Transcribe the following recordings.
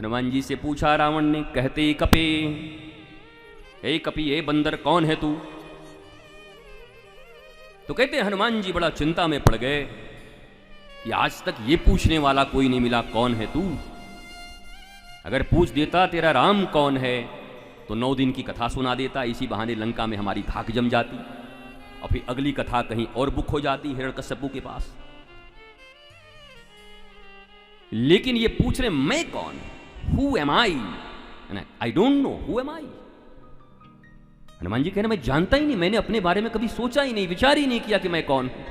हनुमान जी से पूछा रावण ने, कहते कपे, ए कपि, ए बंदर, कौन है तू? तो कहते हनुमान जी बड़ा चिंता में पड़ गए कि आज तक ये पूछने वाला कोई नहीं मिला, कौन है तू? अगर पूछ देता तेरा राम कौन है तो 9 दिन की कथा सुना देता, इसी बहाने लंका में हमारी धाक जम जाती और फिर अगली कथा कहीं और बुक हो जाती हिरण्यकश्यपु के पास। लेकिन ये पूछ रहे मैं कौन, who am I, I don't know who am I. Hanuman ji कहना मैं जानता ही नहीं, मैंने अपने बारे में कभी सोचा ही नहीं, विचार ही नहीं किया कि मैं कौन हूं।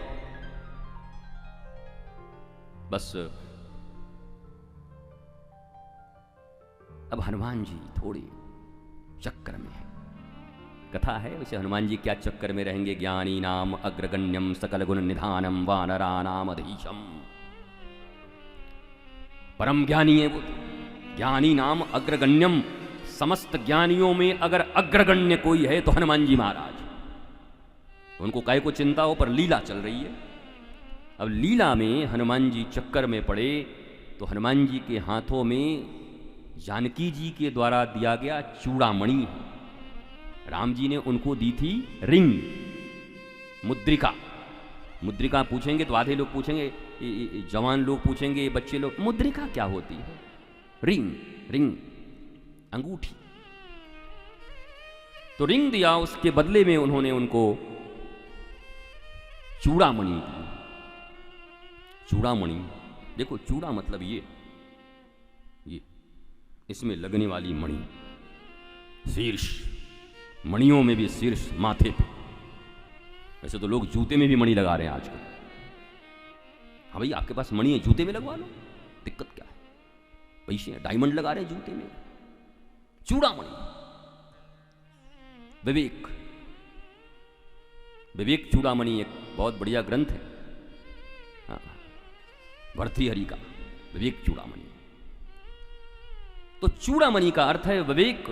बस अब हनुमान जी थोड़े चक्कर में है, कथा है वैसे हनुमान जी क्या चक्कर में रहेंगे। ज्ञानी नाम अग्रगण्यम सकल गुण निधानम वानरा नाम अधीशम, परम ज्ञानी है वो, ज्ञानी नाम अग्रगण्यम, समस्त ज्ञानियों में अगर अग्रगण्य कोई है तो हनुमान जी महाराज। उनको काहे को चिंता हो, पर लीला चल रही है। अब लीला में हनुमान जी चक्कर में पड़े तो हनुमान जी के हाथों में जानकी जी के द्वारा दिया गया चूड़ामणि है। राम जी ने उनको दी थी रिंग, मुद्रिका। मुद्रिका पूछेंगे तो आधे लोग पूछेंगे, जवान लोग पूछेंगे, बच्चे लोग, मुद्रिका क्या होती है? रिंग, रिंग अंगूठी। तो रिंग दिया, उसके बदले में उन्होंने उनको चूड़ामणि दी। चूड़ामणि, देखो चूड़ा मतलब ये इसमें लगने वाली मणि, शीर्ष, मणियों में भी शीर्ष, माथे पे। वैसे तो लोग जूते में भी मणि लगा रहे हैं आजकल। हाँ भाई, आपके पास मणि है, जूते में लगवा लो, दिक्कत क्या है? पैसे हैं, डायमंड लगा रहे हैं जूते में। चूड़ामणि, विवेक, विवेक चूड़ामणि एक बहुत बढ़िया ग्रंथ है, हाँ, भर्तृहरि का विवेक चूड़ामणि। तो चूड़ामणि का अर्थ है विवेक।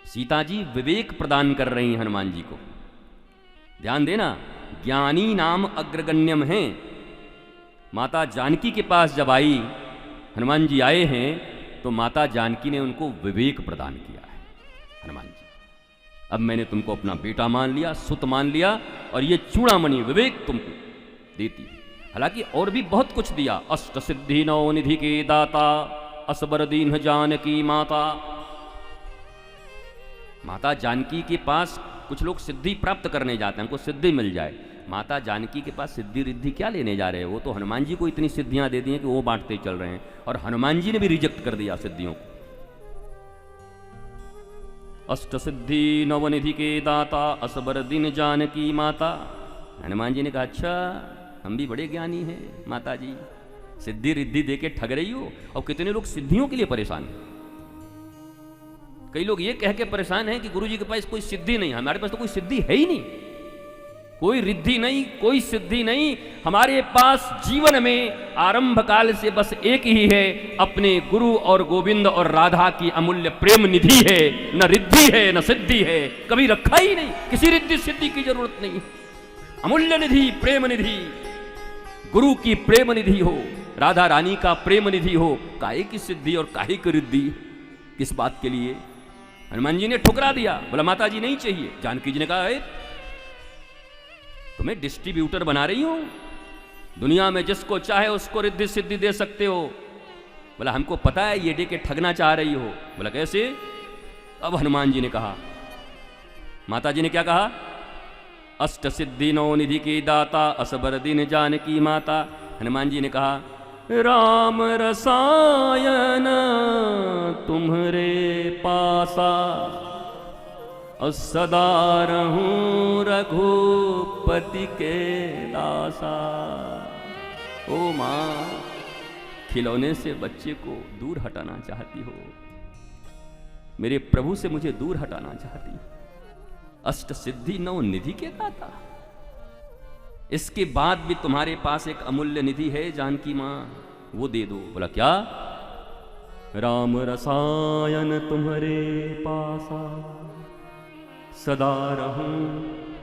सीता जी विवेक प्रदान कर रही हैं हनुमान जी को। ध्यान देना, ज्ञानी नाम अग्रगण्यम है। माता जानकी के पास जब आई, हनुमान जी आए हैं, तो माता जानकी ने उनको विवेक प्रदान किया है। हनुमान जी, अब मैंने तुमको अपना बेटा मान लिया, सुत मान लिया, और ये चूड़ामणि विवेक तुमको देती है। हालांकि और भी बहुत कुछ दिया, अष्ट सिद्धि नौ निधि के दाता, असबर दीन जानकी माता। माता जानकी के पास कुछ लोग सिद्धि प्राप्त करने जाते हैं, हमको सिद्धि मिल जाए। माता जानकी के पास सिद्धि रिद्धि क्या लेने जा रहे हैं? वो तो हनुमान जी को इतनी सिद्धियां दे दी हैं कि वो बांटते चल रहे हैं, और हनुमान जी ने भी रिजेक्ट कर दिया सिद्धियों को। अष्ट सिद्धि नवनिधि के दाता, असबर दीन जानकी माता। हनुमान जी ने कहा अच्छा, हम भी बड़े ज्ञानी हैं माता जी, सिद्धि रिद्धि दे के ठग रही हो। और कितने लोग सिद्धियों के लिए परेशान हैं। कई लोग ये कह के परेशान हैं कि गुरुजी के पास कोई सिद्धि नहीं है। हमारे पास तो कोई सिद्धि है ही नहीं, कोई रिद्धि नहीं, कोई सिद्धि नहीं। हमारे पास जीवन में आरंभ काल से बस एक ही है, अपने गुरु और गोविंद और राधा की अमूल्य प्रेम निधि है। न रिद्धि है न सिद्धि है, कभी रखा ही नहीं, किसी रिद्धि सिद्धि की जरूरत नहीं। अमूल्य निधि, प्रेम निधि, गुरु की प्रेम निधि हो, राधा रानी का प्रेम निधि हो, काहे की सिद्धि और काहे की रिद्धि? किस बात के लिए? हनुमान जी ने ठुकरा दिया, बोला माता जी नहीं चाहिए। जानकी जी ने कहा तुम्हें डिस्ट्रीब्यूटर बना रही हूं, दुनिया में जिसको चाहे उसको रिद्धि सिद्धि दे सकते हो। बोला हमको पता है ये दे के ठगना चाह रही हो। बोला कैसे? अब हनुमान जी ने कहा, माता जी ने क्या कहा? अष्ट सिद्धि नौ निधि की दाता, असबर दीन जानकी माता। हनुमान जी ने कहा राम रसायन तुम्हारे पासा, और सदा रहूं रघुपति के दासा। ओ माँ, खिलौने से बच्चे को दूर हटाना चाहती हो, मेरे प्रभु से मुझे दूर हटाना चाहती। अष्ट सिद्धि नौ निधि के दाता, इसके बाद भी तुम्हारे पास एक अमूल्य निधि है जानकी मां, वो दे दो। बोला क्या? राम रसायन तुम्हारे पासा, सदा रहूं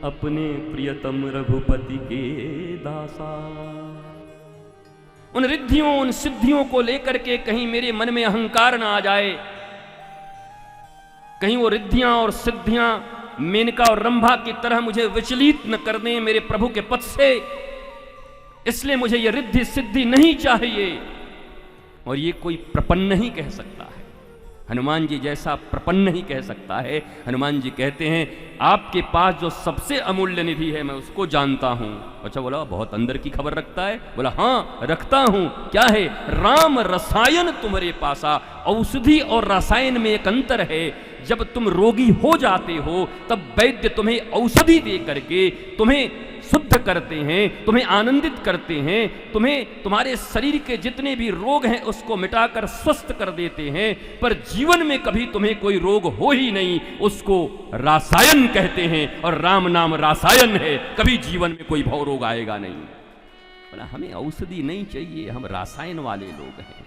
अपने प्रियतम रघुपति के दासा। उन रिद्धियों उन सिद्धियों को लेकर के कहीं मेरे मन में अहंकार ना आ जाए, कहीं वो रिद्धियां और सिद्धियां मेनका और रंभा की तरह मुझे विचलित न कर दें मेरे प्रभु के पथ से। इसलिए मुझे ये रिद्धि सिद्धि नहीं चाहिए। और ये कोई प्रपन्न ही कह सकता है, हनुमान जी जैसा प्रपन्न ही कह सकता है। हनुमान जी कहते हैं आपके पास जो सबसे अमूल्य निधि है मैं उसको जानता हूं। अच्छा, बोला बहुत अंदर की खबर रखता है? बोला हाँ रखता हूं। क्या है? राम रसायन तुम्हारे पासा। औषधि और रसायन में एक अंतर है। जब तुम रोगी हो जाते हो तब वैद्य तुम्हें औषधि दे करके तुम्हें शुद्ध करते हैं, तुम्हें आनंदित करते हैं, तुम्हें तुम्हारे शरीर के जितने भी रोग हैं उसको मिटाकर स्वस्थ कर देते हैं। पर जीवन में कभी तुम्हें कोई रोग हो ही नहीं, उसको रासायन कहते हैं। और राम नाम रासायन है, कभी जीवन में कोई भव रोग आएगा नहीं। बोला हमें औषधि नहीं चाहिए, हम रासायन वाले लोग हैं।